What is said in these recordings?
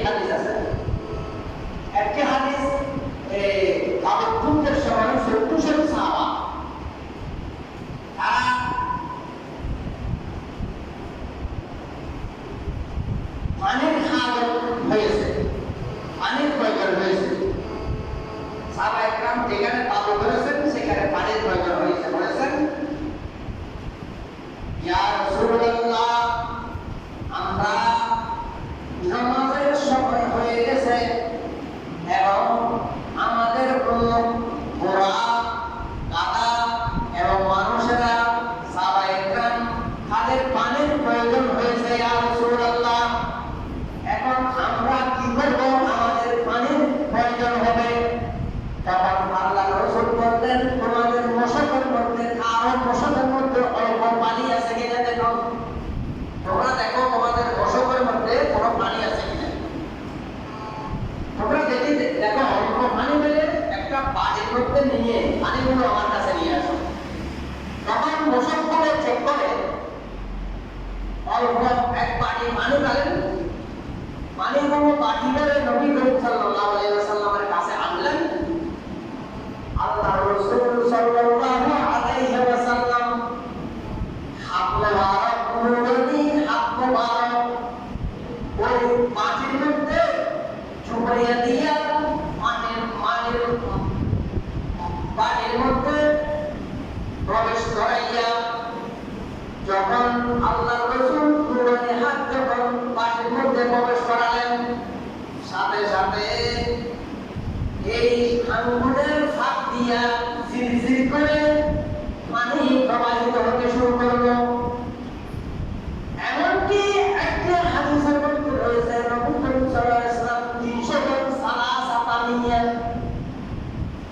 হাদিস আছে। একটি হাদিস আবুদ্দুদের সময় 70 সাহাবা তারা পানির হাজত হয়েছে, পানির প্রয়োজন হয়েছে। সাহাবা একরাম যেখানে তাবু করেছেন সেখানে পানির প্রয়োজন হয়েছে, বলেছেন ইয়া রাসূলুল্লাহ, আমরা নামাজের সময় হয়ে গেছে এবং আমাদের ঘোড়া গাধা এবং মানুষেরা সাহাবা একরাম তাদের পানির প্রয়োজন হয়েছে ইয়া রাসূলুল্লাহ, এখন আমরা কি করব? আমাদের পানির প্রয়োজন হবে। তখন আল্লাহ রাসূল বললেন, তোমাদের মশকের মধ্যে কারো মশকের মধ্যে অল্প পানি আছে কিনা দেখো, তোমরা দেখো তোমাদের মশকের মধ্যে কোনো পানি আছে কিনা। তোমরা দেখো অল্প পানি পেলে একটা বাটির মধ্যে নিয়ে পানিগুলো আমার কাছে নিয়ে আসো। তখন মশকগুলো চেক করে অল্প এক বাটি পানি পেলেন, পানিগুলো বাটি করে নবী করিম সাল্লাল্লাহু আলাইহি ওয়াসাল্লামের কাছে আনলেন। আল্লাহ রাসূল সাল্লাল্লাহু আলাইহি ওয়াসাল্লাম হাত মোবারক ওই মাটির মধ্যে চুবাইয়া দিয়া পানির মধ্যে প্রবেশ করাইয়া যখন আল্লাহ রাসূল দুই হাত যখন পানির মধ্যে প্রবেশ করালেন, সাথে সাথে এই আঙ্গুলের ফাঁক দিয়া ঝিরঝির করে পানি প্রবাহিত হতে শুরু করলো। এমনকি একটা হাদিসের মধ্যে রয়েছে নবী করিম সাল্লাল্লাহু আলাইহি ওয়াসাল্লাম 300 জন সালাসাতা নিয়ে,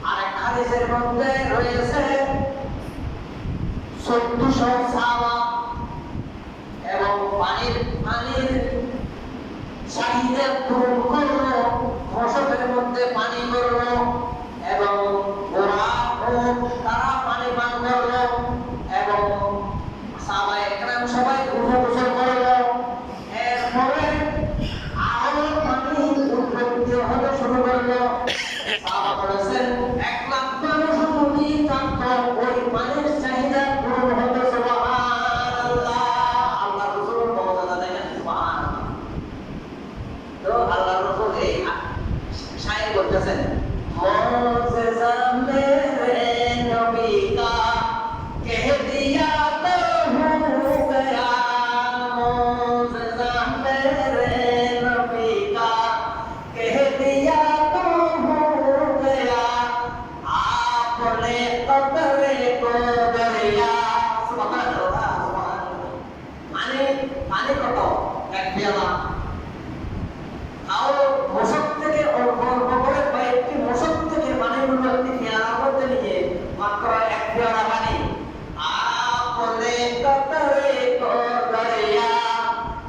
আরেক হাদিসের মধ্যে রয়েছে 1400 সাহাবা এবং পানির চাহিদা পূরণ করলো, মশকের মধ্যে পানি করলো এবং ওরা তারা পানি পান করলো এবং সাহাবা একরাম সবাই গোসল করলো। এরপরে আরো পানি উৎপত্তি হতে শুরু করলো। সাহাবা বলেছেন 1 লাখ মানুষ যদি জানত ওই পানির চাহিদা পূরণ হতে, সুবহানাল্লাহ। আল্লাহ রাসূল বলতে দেখেন সুবহানাল্লাহ। তো আল্লাহ রাসূল এই শায়র বলতেছেন, মুজিজা মেরে নবী কা কহ দিয়া তো হো গয়া, মুজিজা মেরে নবী কা কহ দিয়া তো হো গয়া, आपने कतरे को दरिया। সুবহানাল্লাহ, সুবহানাল্লাহ। পানি কত? এক পেয়ালা। তাও মশক থেকে অল্প অল্প করে কয়েকটি মশক থেকে পানিগুলো একটি পেয়ালার মধ্যে নিয়ে মাত্র এক পেয়ালা পানি। आपने कतरे को दरिया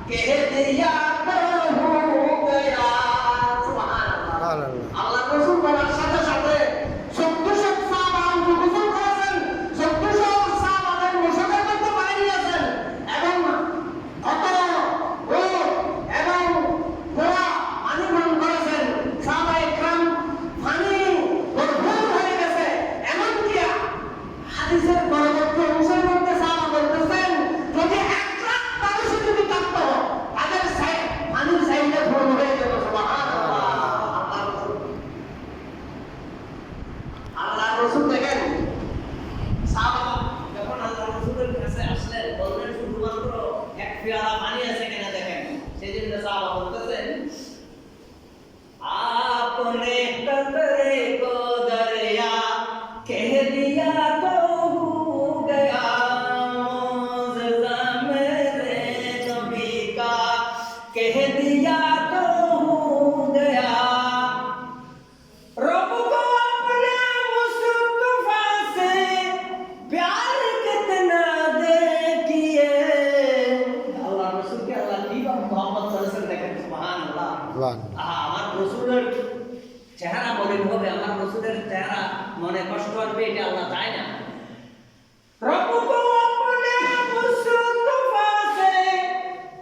कह दिया तो हो गया। সুবহানাল্লাহ। আল্লাহ রাসূল বলার সাথে সাথে 1400 সাহাবা গোসল করেছেন, 1400 সাহাবাদের মশকের মধ্যে পানি নিয়েছেন এবং কত এবং ঘোড়া পানি পান করেছেন। সাহাবা একরাম পানি ভরপুর হয়ে গেছে। এমনকি হাদিসের পরবর্তী অংশের মধ্যে সাহাবা বলতেছেন, যদি 1 লাখ মানুষ যদি থাকতো তাদের পানির চাহিদা পূরণ হয়ে যেত। সুবহানাল্লাহ। আল্লাহ রাসূল দেখেন সাহাবা যখন আল্লাহ রাসূলের কাছে আসলেন, বললেন শুধুমাত্র এক পেয়ালা পানি আছে কিনা দেখেন। সেজন্য সাহাবা বলতেছেন, आपने कतरे को दरिया कह दिया तो हो गया, मुजिज़ा मेरे नबी का कह दिया तो हो गया। रब को अपने मुस्तफा से प्यार कितना देखिए। আল্লাহ রাসূলকে আল্লাহ কি মুহাম্মদ সাল্লাল্লাহু আলাইহি ওয়াসাল্লাম দেখেন। সুবহানাল্লাহ। আমার রাসূলের চেহারা মলিন হবে, আমার রাসূলের চেহারা মনে কষ্ট আসবে, এটা আল্লাহ চায় না। রব কো अपने मुस्तफा से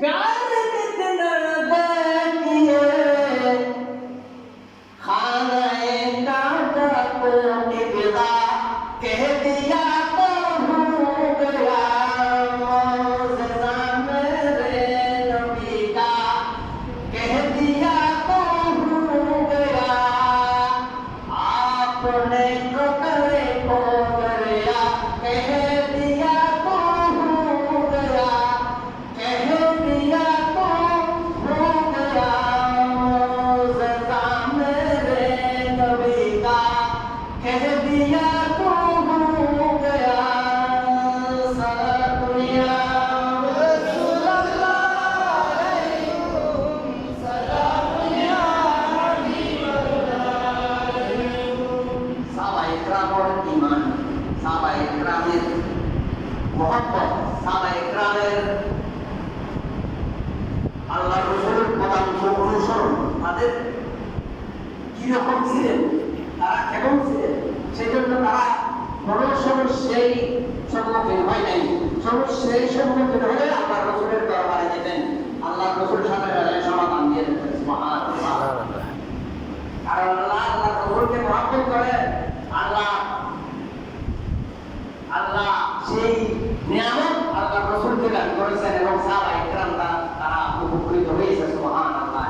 प्यार कितना देखिए, তাদের কিরকম ছিলেন, তারা কেমন ছিলেন, সেই জন্য তারা কোনো সমস্যাই সম্মুখীন হয় নাই। সমস্যাই সম্মুখীন হলে আল্লাহ রসুলের দরবারে যেতেন, আল্লাহ রসুল সাথে সমাধান দিয়ে দিতেন। কারণ আল্লাহ রসুলকে মহব্বত করে, আল্লাহ সেই নিয়ামত আল্লাহ রসুলকে দান করেছেন এবং সাহাবায়ে কেরাম তারা উপকৃত হয়েছে। সুবহানাল্লাহ,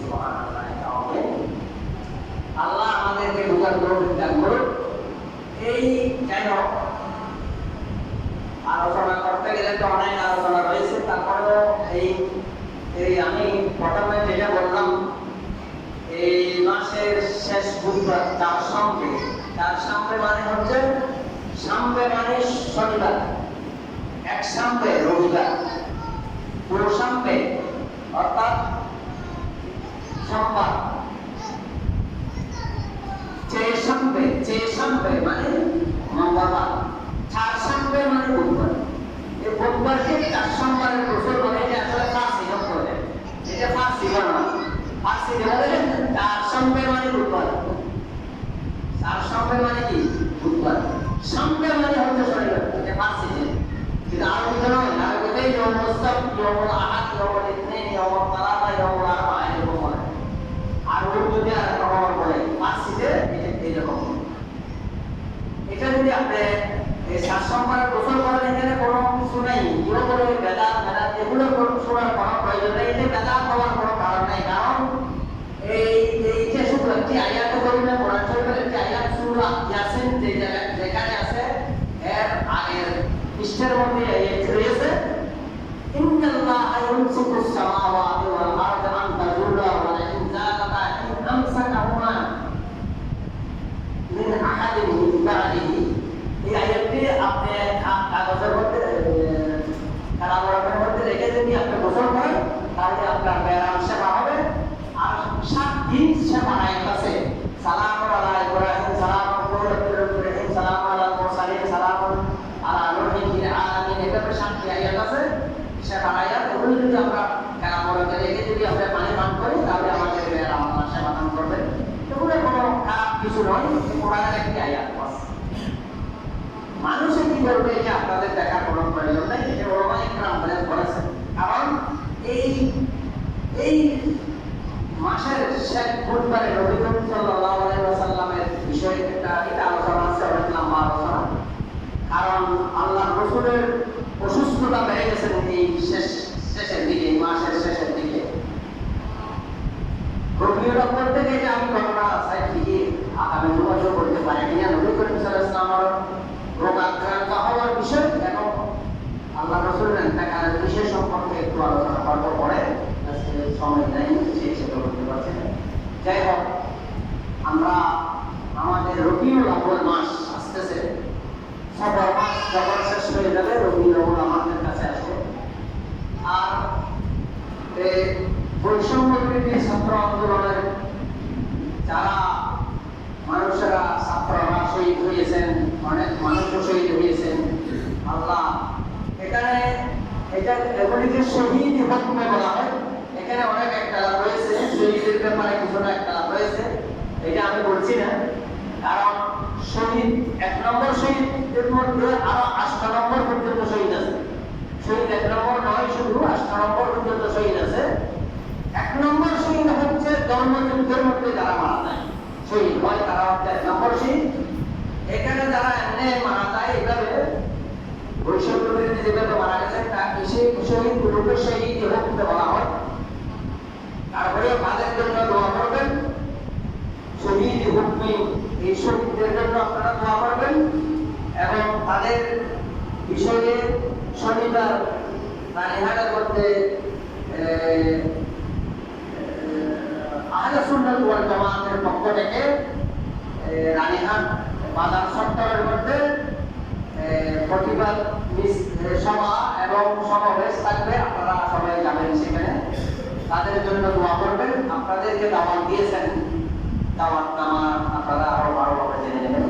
সুবহানাল্লাহ। আল্লাহ আমাদেরকে বুঝার তৌফিক দান করুন। এই কেন আলোচনা করতে গেলে তো অনেক আলোচনা রয়েছে, তারপরেও এই আমি প্রথমে যেটা বললাম, এই মাসের শেষ বুধবার চার সামনে মানে হচ্ছে সামনে মানে শনিবার, এক সামনে রবিবার, পুরো সামনে অর্থাৎ সোমবার, চে সামনে মানে মঙ্গলবার, চার সামনে মানে বুধবার। এই বুধবারকে চার সোমবারের গোসল বলে। এটা আসলে ফার্সি নাম বলে, এটা ফার্সি বাংলা। ফার্সি বলে চার সামনে মানে বুধবার, চার সামনে মানে কি বুধবার, সামনে মানে হচ্ছে শনিবার। এটা ফার্সিতে, কিন্তু আরবিতে নয়। আরবিতে ইয়াউমুস সাবত, ইয়াউমুল আহাদ, ইয়াউমুল ইসনিন, ইয়াউমুল সালাসা, ইয়াউমুল আরবাআ এরকম বলে। আর উর্দুতে আর রকম বলে, ফার্সিতে এইরকম। এটা যদি আপনি এই চার সোমবারের গোসল করেন, এখানে কোনো কিছু নেই, পুরো করে বেদাত এগুলো শোনার কোনো প্রয়োজন নেই। এতে বেদাত হওয়ার কোনো কারণ নেই। কারণ এই যে শুধু একটি আয়াত করিমে কোরআন শরীফের একটি আয়াত সূরা ইয়াসিন যেখানে আছে, এর আগের পৃষ্ঠার মধ্যে আয়াত রয়েছে, ইন্নাল্লাহা ইউমসিকুস সামাওয়াতি ওয়াল আরদা আন তাজুলা ওয়া লা ইন যালাতা ইন আমসাকাহুমা মিন আহাদিন মিন বা'দিহি। এই আয়াতটি আপনি কাগজের মধ্যে কালামের মধ্যে রেখে যদি আপনি গোসল করেন, তাহলে আপনার ব্যায়াম সেবা হবে। আর 7 দিন সেবা আয়াত আছে, সালামু আলা ইব্রাহিম, সালামু আলা ইব্রাহিম, সালামু আলা মুরসালিন, সালামু আলা নূহিন ফিল আলামিন। এভাবে 7টি আয়াত আছে, সেবা আয়াত। ওগুলো যদি আমরা কালামের মধ্যে রেখে যদি আমরা পানি পান করি, তাহলে আমাদের ব্যায়াম আল্লাহ সেবা দান করবে। এগুলো কোনো খারাপ কিছু নয়, কোরআনের একটি আয়াত আছে। মানুষে কি করবে এটা আপনাদের দেখার কোনো প্রয়োজন নেই, এটা ওলামায়ে কেরাম বলেছেন। কারণ এই মাসের শেষ বুধবারে নবী করিম সাল্লাল্লাহু আলাইহি ওয়াসাল্লামের বিষয়ে এটা আলোচনা আছে, অনেক লম্বা আলোচনা। কারণ আল্লাহ রসুলের অসুস্থতা বেড়ে গেছেন এই শেষের দিকে, এই মাসের শেষের দিকে। রবিউল আউয়াল থেকে এটা আমি ঘটনা সাইডে আমি যোগাযোগ করতে পারি কিনা, নবী করিম সাল্লাল্লাহু আলাইহি ওয়াসাল্লামের রোগাক্রান্ত হওয়ার বিষয় এবং আল্লাহ রসুলের ইন্তেকালের বিষয় সম্পর্কে একটু আলোচনা করব পরে। আজকে সময় নেই, সেটা বলতে পারছি না। যাই হোক, আমরা আমাদের রবিউল আউয়াল মাস আসতেছে, সফর মাস যখন শেষ হয়ে যাবে, রবিউল আউয়াল আমাদের কাছে আসবে। আর বৈষম্য বিরোধী ছাত্র আন্দোলনের যারা মানুষেরা, ছাত্ররা শহীদ হয়েছেন, অনেক মানুষও শহীদ হয়েছেন। আল্লাহ এগুলিকে শহীদ হুকমে বলা হয়। এখানে অনেক একতলাপ রয়েছে, শহীদের ব্যাপারে কিছুটা একতলাপ রয়েছে, এটা আমি বলছি না। কারণ শহীদ 1 নম্বর শহীদের মধ্যে আরো 8 নম্বর পর্যন্ত শহীদ আছে। শহীদ 1 নম্বর নয়, শুধু 8 নম্বর পর্যন্ত শহীদ আছে। 1 নম্বর শহীদ হচ্ছে ধর্মযুদ্ধের মধ্যে যারা মারা যায় শহীদ হয়, তারা হচ্ছে 1 নম্বর শহীদ। এখানে যারা এমনি মারা যায় এভাবে বৈষম্য বিরোধী যেভাবে মারা গেছে, তাকে সেই শহীদ গুলোকে শহীদ হুকমে বলা হয়। তারপরে তাদের জন্য দোয়া করবেন, শহীদ হুকমে এই শহীদদের জন্য আপনারা দোয়া করবেন। এবং তাদের বিষয়ে শনিবার রানীহাটের মধ্যে আহলে সুন্নাত ওয়াল জামাতের পক্ষ থেকে রানীহাট বাজার চত্বরের মধ্যে প্রতিবাদ সভা এবং সমাবেশ থাকবে। আপনারা সবাই যাবেন সেখানে, তাদের জন্য দোয়া করবেন। আপনাদেরকে দাওয়াত দিয়েছেন, দাওয়াতনামা আপনারা আরো ভালোভাবে জেনে নেবেন।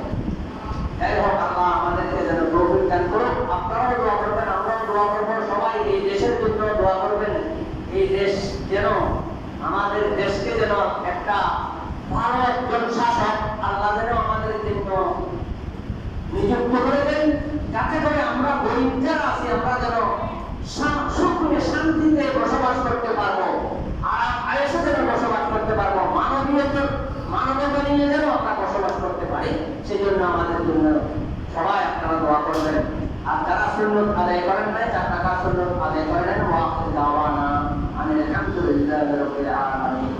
যাই হোক, আল্লাহ আমাদেরকে যেন তৌফিক দান করুন। আপনারাও দোয়া করবেন, আমরাও দোয়া করবো, সবাই এই দেশের জন্য দোয়া করবেন। এই দেশ যেন, আমাদের দেশকে যেন একটা ভালো একজন শাসক আল্লাহ যেন আমাদের জন্য নিযুক্ত করে দেন, যাতে করে আমরা গরিব যারা আছি আমরা যেন সুখে শান্তিতে বসবাস করতে পারবো, আরাম আয়েসে যেন বসবাস করতে পারবো, মানবতা নিয়ে যেন আমরা বসবাস করতে পারি। সেই জন্য আমাদের জন্য সবাই আপনারা দোয়া করবেন। আর যারা সুন্নত আদায় করেন নাই, 4 টাকা সুন্নত আদায় করেন। ওয়া আখিরু দাওয়ানা আনিল হামদুলিল্লাহি রাব্বিল আলামিন।